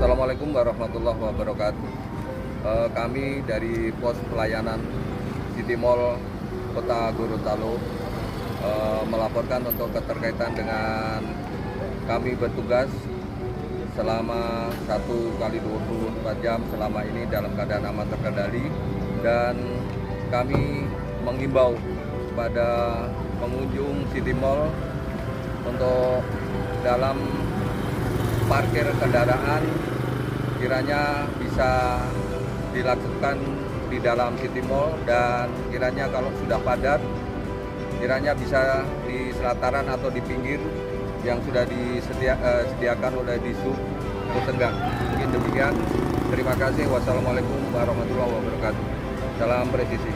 Assalamualaikum warahmatullahi wabarakatuh. Kami dari pos pelayanan City Mall Kota Gorontalo melaporkan untuk keterkaitan dengan kami bertugas selama 1 kali 24 jam selama ini dalam keadaan aman terkendali, dan kami mengimbau pada pengunjung City Mall untuk dalam parkir kendaraan kiranya bisa dilakukan di dalam City Mall, dan kiranya kalau sudah padat kiranya bisa di selataran atau di pinggir yang sudah disediakan oleh Disub Tenggang. Mungkin demikian. Terima kasih. Wassalamualaikum warahmatullahi wabarakatuh. Salam presisi.